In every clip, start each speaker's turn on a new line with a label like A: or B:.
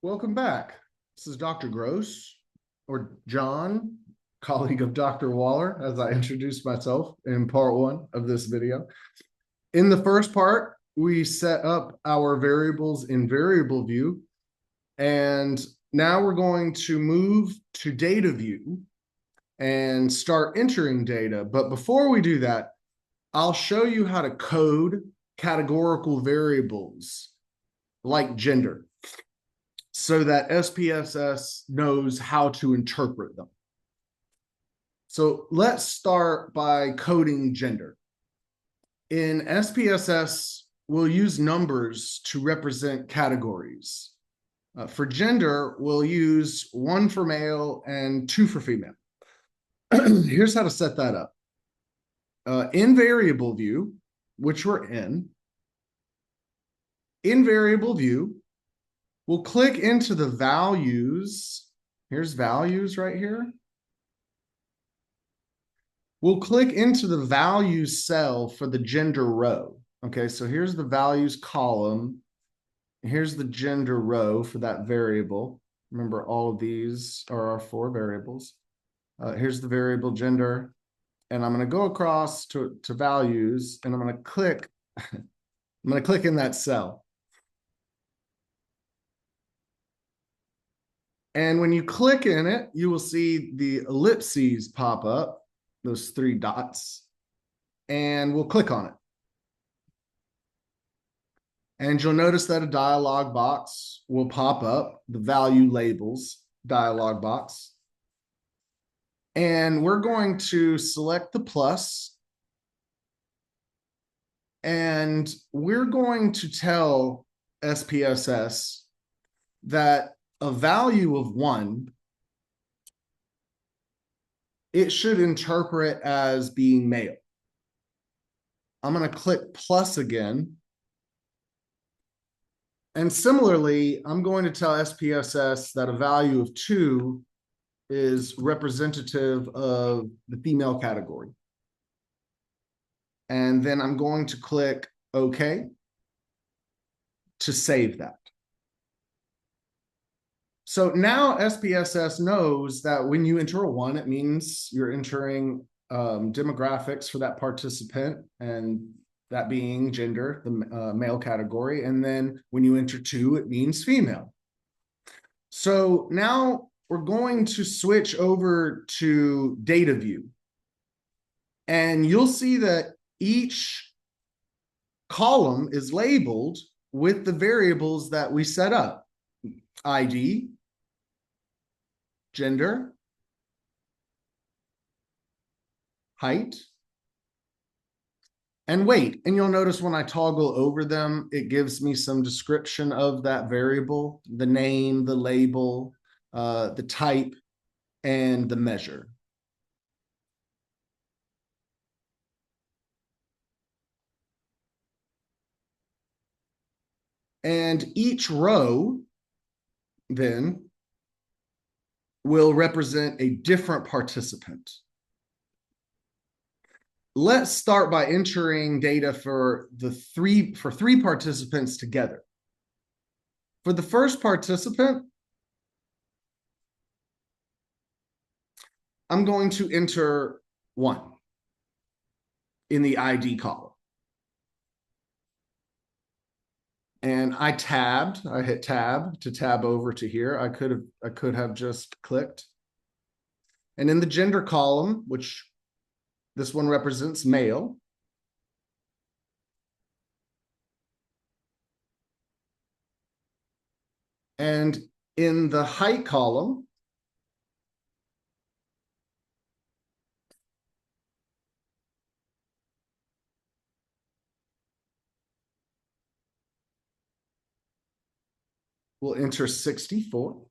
A: Welcome back. This is Dr. Gross, or John, colleague of Dr. Waller, as I introduced myself in part one of this video. In the first part, we set up our variables in variable view, and now we're going to move to data view and start entering data. But before we do that, I'll show you how to code categorical variables like gender, so that SPSS knows how to interpret them. So let's start by coding gender. In SPSS, we'll use numbers to represent categories. For gender, we'll use 1 for male and 2 for female. Here's how to set that up. In variable view, which we're in variable view, we'll click into the values. Here's values right here. We'll click into the values cell for the gender row. Okay, so here's the values column. Here's the gender row for that variable. Remember, all of these are our 4 variables. Here's the variable gender. And I'm going to go across to values, and I'm going to click. I'm going to click in that cell. And when you click in it, you will see the ellipses pop up, those 3 dots, and we'll click on it. And you'll notice that a dialog box will pop up, the value labels dialog box. And we're going to select the plus, and we're going to tell SPSS that a value of 1, it should interpret as being male. I'm going to click plus again. And similarly, I'm going to tell SPSS that a value of 2 is representative of the female category. And then I'm going to click OK to save that. So now SPSS knows that when you enter a 1, it means you're entering demographics for that participant, and that being gender, the male category. And then when you enter 2, it means female. So now we're going to switch over to data view. And you'll see that each column is labeled with the variables that we set up: ID, gender, height, and weight. And you'll notice when I toggle over them, it gives me some description of that variable: the name, the label, the type, and the measure. And each row then will represent a different participant. Let's start by entering data for 3 participants together. For the first participant, I'm going to enter 1 in the ID column. And I hit tab to tab over to here. I could have just clicked. And in the gender column, which this one represents male, and in the height column, we'll enter 64.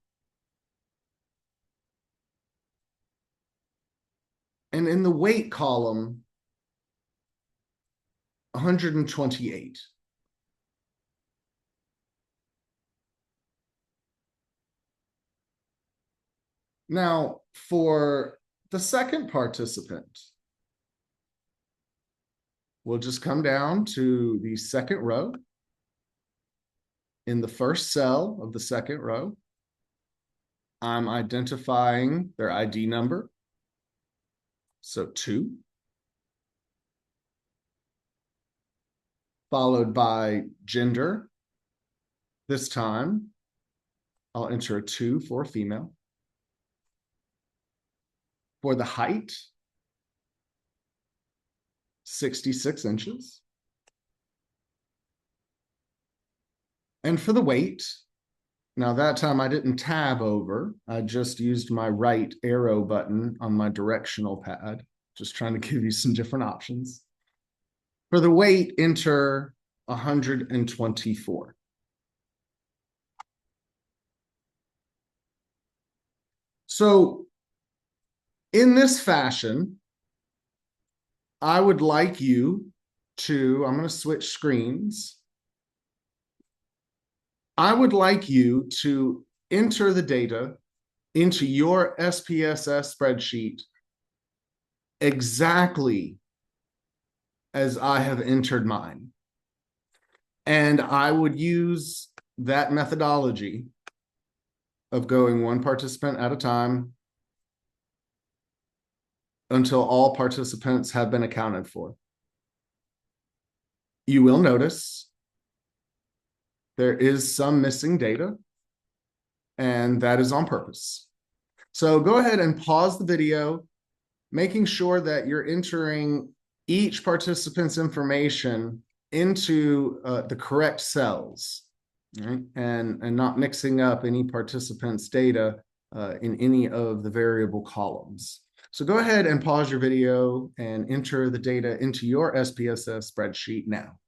A: And in the weight column, 128. Now, for the second participant, we'll just come down to the second row. In the first cell of the second row, I'm identifying their ID number. So 2. Followed by gender. This time, I'll enter a 2 for a female. For the height, 66 inches. And for the weight, now that time I didn't tab over. I just used my right arrow button on my directional pad, just trying to give you some different options. For the weight, enter 124. So in this fashion, I would like you to, I'm going to switch screens. I would like you to enter the data into your SPSS spreadsheet exactly as I have entered mine. And I would use that methodology of going one participant at a time until all participants have been accounted for. You will notice there is some missing data, and that is on purpose. So go ahead and pause the video, making sure that you're entering each participant's information into the correct cells, right? And not mixing up any participant's data in any of the variable columns. So go ahead and pause your video and enter the data into your SPSS spreadsheet now.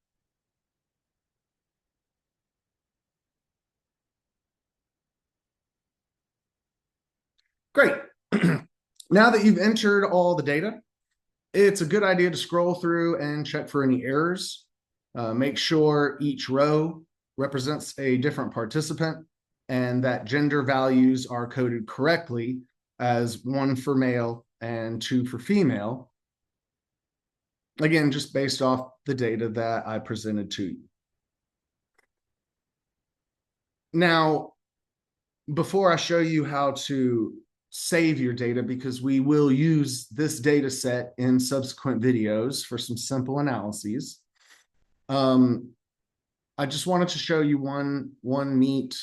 A: Great. Now that you've entered all the data, it's a good idea to scroll through and check for any errors. Make sure each row represents a different participant and that gender values are coded correctly as 1 for male and 2 for female. Again, just based off the data that I presented to you. Now, before I show you how to save your data, because we will use this data set in subsequent videos for some simple analyses, I just wanted to show you one neat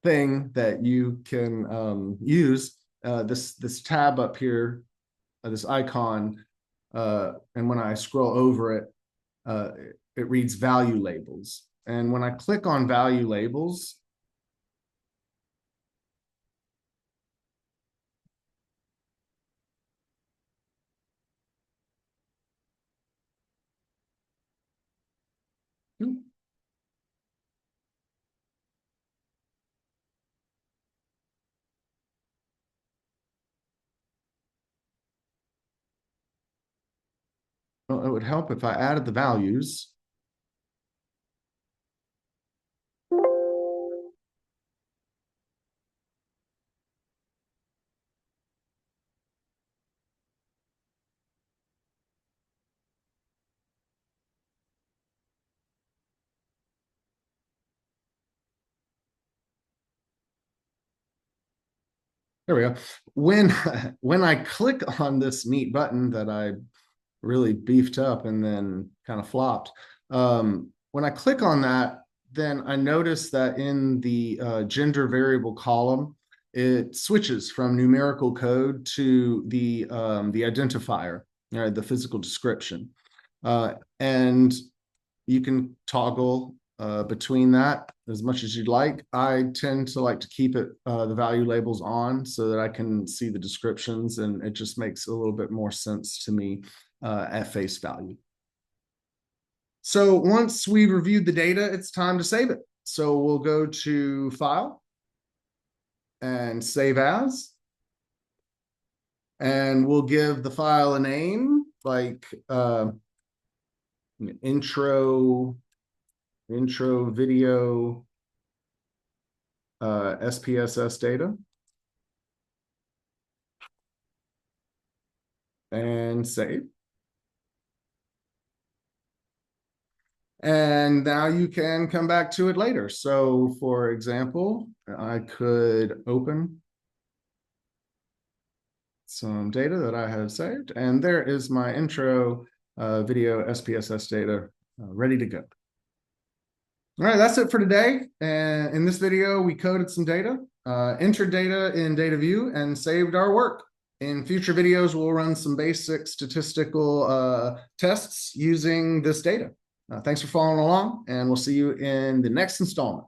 A: thing that you can use. This tab up here, this icon, and when I scroll over it, it reads value labels. And when I click on value labels, well, it would help if I added the values. There we go. When I click on this neat button that I really beefed up and then kind of flopped, when I click on that, then I notice that in the gender variable column, it switches from numerical code to the identifier, the physical description, and you can toggle between that as much as you'd like. I tend to like to keep it the value labels on so that I can see the descriptions, and it just makes a little bit more sense to me at face value. So once we've reviewed the data, it's time to save it. So we'll go to File and Save As. And we'll give the file a name like intro video SPSS data. And save. And now you can come back to it later. So for example, I could open some data that I have saved, and there is my intro video SPSS data ready to go. All right, that's it for today. And in this video, we coded some data, entered data in data view, and saved our work. In future videos, we'll run some basic statistical tests using this data. Thanks for following along, and we'll see you in the next installment.